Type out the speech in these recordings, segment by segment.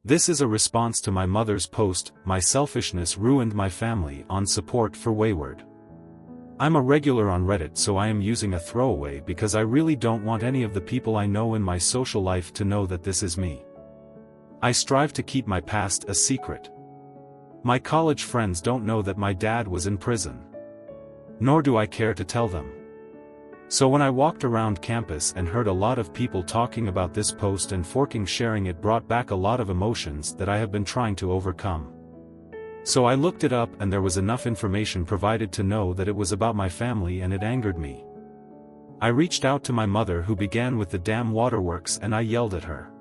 This is a response to my mother's post, "My selfishness ruined my family," on support for Wayward. I'm a regular on Reddit, so I am using a throwaway because I really don't want any of the people I know in my social life to know that this is me. I strive to keep my past a secret. My college friends don't know that my dad was in prison. Nor do I care to tell them. So when I walked around campus and heard a lot of people talking about this post and forking sharing it, brought back a lot of emotions that I have been trying to overcome. So I looked it up and there was enough information provided to know that it was about my family, and it angered me. I reached out to my mother, who began with the damn waterworks, and I yelled at her.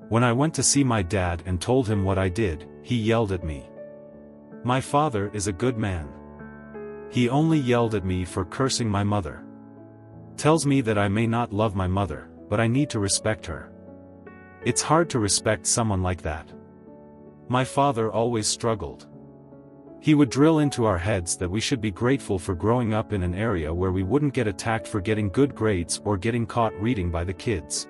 When I went to see my dad and told him what I did, he yelled at me. My father is a good man. He only yelled at me for cursing my mother. Tells me that I may not love my mother, but I need to respect her. It's hard to respect someone like that. My father always struggled. He would drill into our heads that we should be grateful for growing up in an area where we wouldn't get attacked for getting good grades or getting caught reading by the kids.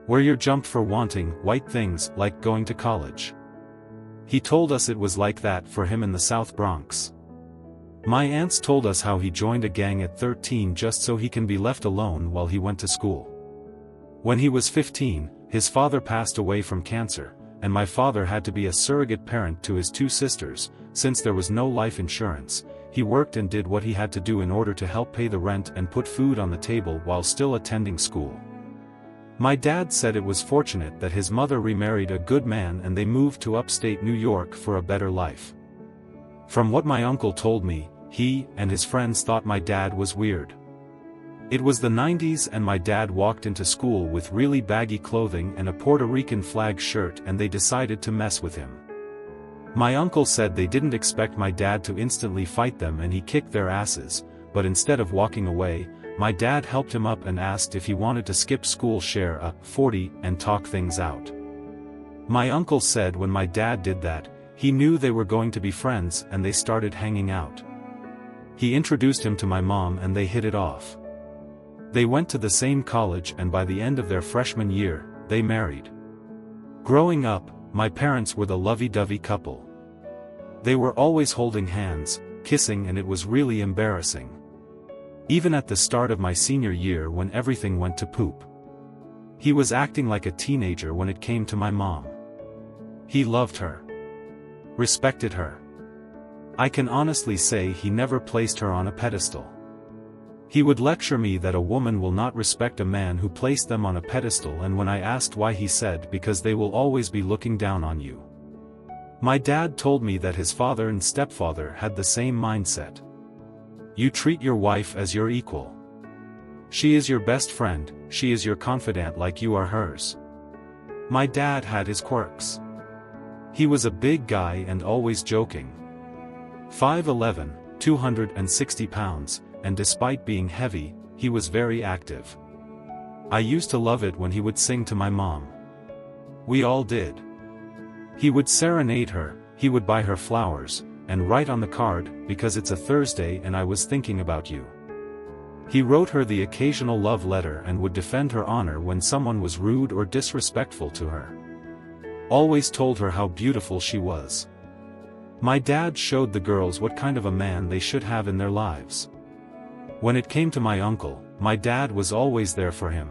Where you're jumped for wanting white things like going to college. He told us it was like that for him in the South Bronx. My aunts told us how he joined a gang at 13 just so he can be left alone while he went to school. When he was 15, his father passed away from cancer, and my father had to be a surrogate parent to his two sisters. Since there was no life insurance, he worked and did what he had to do in order to help pay the rent and put food on the table while still attending school. My dad said it was fortunate that his mother remarried a good man and they moved to upstate New York for a better life. From what my uncle told me, he and his friends thought my dad was weird. It was the 90s and my dad walked into school with really baggy clothing and a Puerto Rican flag shirt, and they decided to mess with him. My uncle said they didn't expect my dad to instantly fight them and he kicked their asses, but instead of walking away, my dad helped him up and asked if he wanted to skip school, share a 40, and talk things out. My uncle said when my dad did that, he knew they were going to be friends, and they started hanging out. He introduced him to my mom and they hit it off. They went to the same college, and by the end of their freshman year, they married. Growing up, my parents were the lovey-dovey couple. They were always holding hands, kissing, and it was really embarrassing. Even at the start of my senior year when everything went to poop. He was acting like a teenager when it came to my mom. He loved her. Respected her. I can honestly say he never placed her on a pedestal. He would lecture me that a woman will not respect a man who placed them on a pedestal, and when I asked why, he said, because they will always be looking down on you. My dad told me that his father and stepfather had the same mindset. You treat your wife as your equal. She is your best friend, she is your confidant like you are hers. My dad had his quirks. He was a big guy and always joking. 5'11", 260 pounds, and despite being heavy, he was very active. I used to love it when he would sing to my mom. We all did. He would serenade her, he would buy her flowers, and write on the card, "Because it's a Thursday and I was thinking about you." He wrote her the occasional love letter and would defend her honor when someone was rude or disrespectful to her. Always told her how beautiful she was. My dad showed the girls what kind of a man they should have in their lives. When it came to my uncle, my dad was always there for him.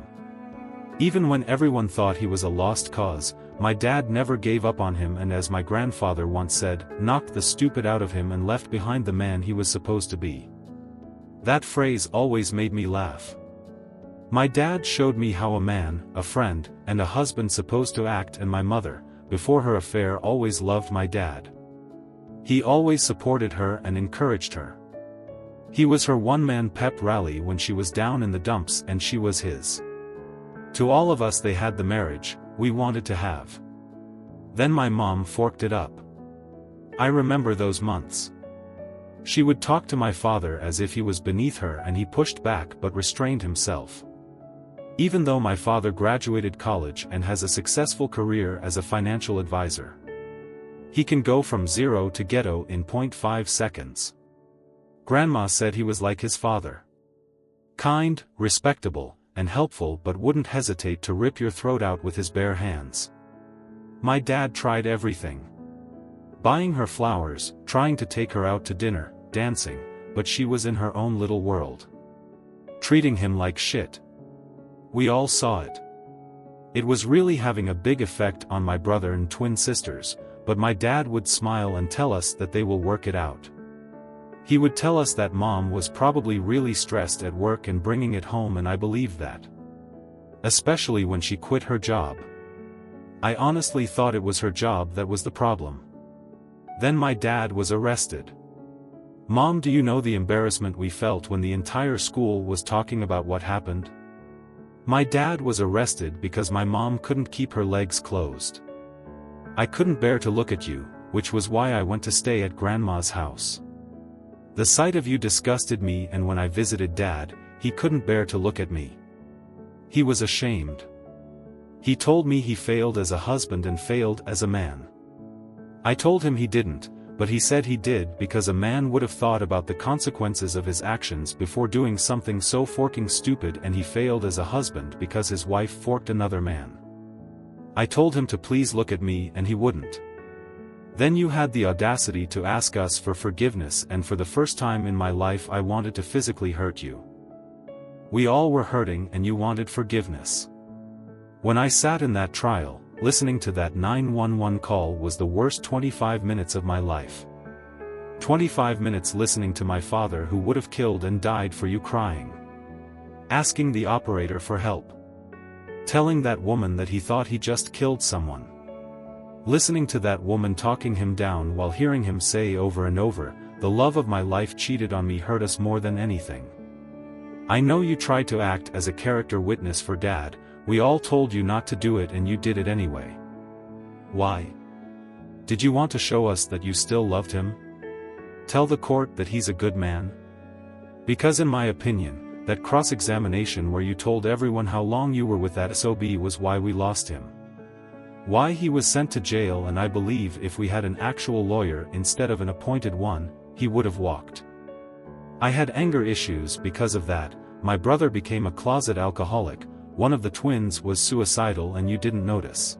Even when everyone thought he was a lost cause, my dad never gave up on him, and as my grandfather once said, knocked the stupid out of him and left behind the man he was supposed to be. That phrase always made me laugh. My dad showed me how a man, a friend, and a husband supposed to act, and my mother, before her affair, always loved my dad. He always supported her and encouraged her. He was her one-man pep rally when she was down in the dumps, and she was his. To all of us they had the marriage we wanted to have. Then my mom forked it up. I remember those months. She would talk to my father as if he was beneath her, and he pushed back but restrained himself. Even though my father graduated college and has a successful career as a financial advisor. He can go from zero to ghetto in 0.5 seconds. Grandma said he was like his father. Kind, respectable, and helpful, but wouldn't hesitate to rip your throat out with his bare hands. My dad tried everything. Buying her flowers, trying to take her out to dinner, dancing, but she was in her own little world. Treating him like shit. We all saw it. It was really having a big effect on my brother and twin sisters, but my dad would smile and tell us that they will work it out. He would tell us that mom was probably really stressed at work and bringing it home, and I believed that. Especially when she quit her job. I honestly thought it was her job that was the problem. Then my dad was arrested. Mom, do you know the embarrassment we felt when the entire school was talking about what happened? My dad was arrested because my mom couldn't keep her legs closed. I couldn't bear to look at you, which was why I went to stay at grandma's house. The sight of you disgusted me, and when I visited Dad, he couldn't bear to look at me. He was ashamed. He told me he failed as a husband and failed as a man. I told him he didn't, but he said he did because a man would have thought about the consequences of his actions before doing something so forking stupid, and he failed as a husband because his wife forked another man. I told him to please look at me, and he wouldn't. Then you had the audacity to ask us for forgiveness, and for the first time in my life I wanted to physically hurt you. We all were hurting and you wanted forgiveness. When I sat in that trial, listening to that 911 call was the worst 25 minutes of my life. 25 minutes listening to my father, who would have killed and died for you, crying. Asking the operator for help. Telling that woman that he thought he just killed someone. Listening to that woman talking him down while hearing him say over and over, "The love of my life cheated on me," hurt us more than anything. I know you tried to act as a character witness for Dad. We all told you not to do it and you did it anyway. Why? Did you want to show us that you still loved him? Tell the court that he's a good man? Because in my opinion, that cross-examination where you told everyone how long you were with that SOB was why we lost him. Why he was sent to jail, and I believe if we had an actual lawyer instead of an appointed one, he would have walked. I had anger issues because of that. My brother became a closet alcoholic, one of the twins was suicidal, and you didn't notice.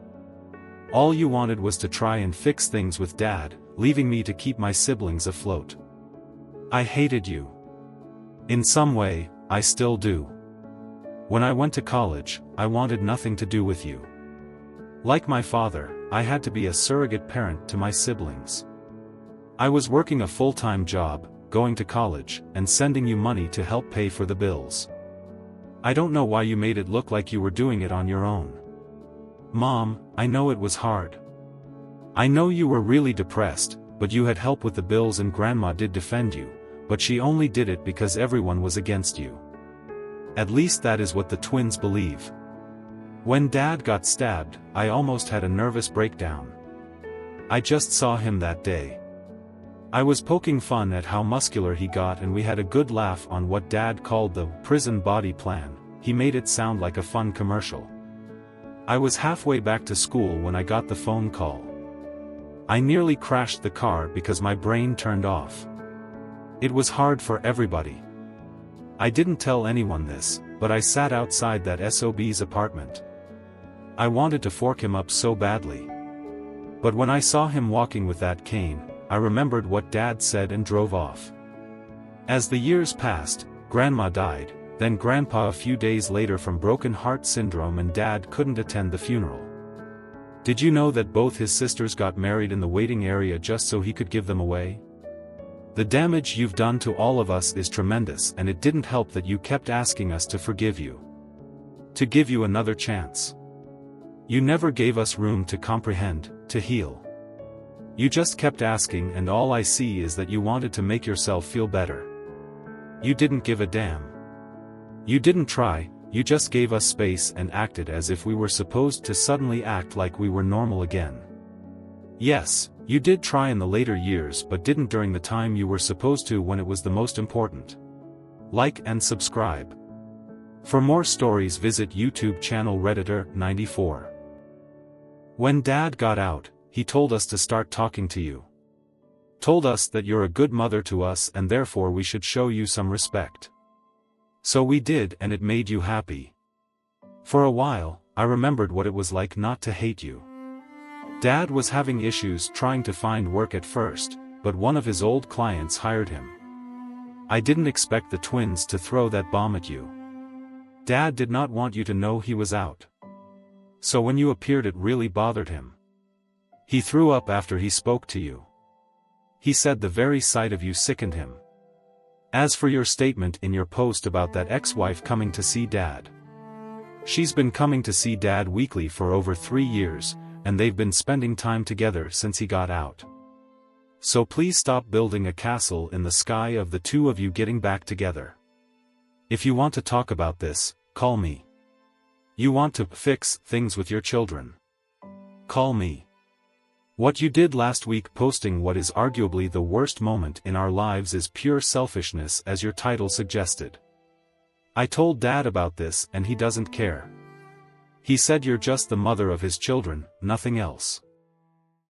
All you wanted was to try and fix things with Dad, leaving me to keep my siblings afloat. I hated you. In some way, I still do. When I went to college, I wanted nothing to do with you. Like my father, I had to be a surrogate parent to my siblings. I was working a full-time job, going to college, and sending you money to help pay for the bills. I don't know why you made it look like you were doing it on your own. Mom, I know it was hard. I know you were really depressed, but you had help with the bills, and Grandma did defend you, but she only did it because everyone was against you. At least that is what the twins believe. When Dad got stabbed, I almost had a nervous breakdown. I just saw him that day. I was poking fun at how muscular he got, and we had a good laugh on what Dad called the prison body plan. He made it sound like a fun commercial. I was halfway back to school when I got the phone call. I nearly crashed the car because my brain turned off. It was hard for everybody. I didn't tell anyone this, but I sat outside that SOB's apartment. I wanted to fork him up so badly. But when I saw him walking with that cane, I remembered what Dad said and drove off. As the years passed, Grandma died, then Grandpa a few days later from broken heart syndrome, and Dad couldn't attend the funeral. Did you know that both his sisters got married in the waiting area just so he could give them away? The damage you've done to all of us is tremendous, and it didn't help that you kept asking us to forgive you. To give you another chance. You never gave us room to comprehend, to heal. You just kept asking, and all I see is that you wanted to make yourself feel better. You didn't give a damn. You didn't try, you just gave us space and acted as if we were supposed to suddenly act like we were normal again. Yes, you did try in the later years, but didn't during the time you were supposed to, when it was the most important. Like and subscribe. For more stories, visit YouTube channel Redditor94. When Dad got out, he told us to start talking to you. Told us that you're a good mother to us and therefore we should show you some respect. So we did, and it made you happy. For a while, I remembered what it was like not to hate you. Dad was having issues trying to find work at first, but one of his old clients hired him. I didn't expect the twins to throw that bomb at you. Dad did not want you to know he was out. So when you appeared it really bothered him. He threw up after he spoke to you. He said the very sight of you sickened him. As for your statement in your post about that ex-wife coming to see Dad. She's been coming to see Dad weekly for over 3 years, and they've been spending time together since he got out. So please stop building a castle in the sky of the two of you getting back together. If you want to talk about this, call me. You want to fix things with your children. Call me. What you did last week posting what is arguably the worst moment in our lives is pure selfishness, as your title suggested. I told Dad about this and he doesn't care. He said you're just the mother of his children, nothing else.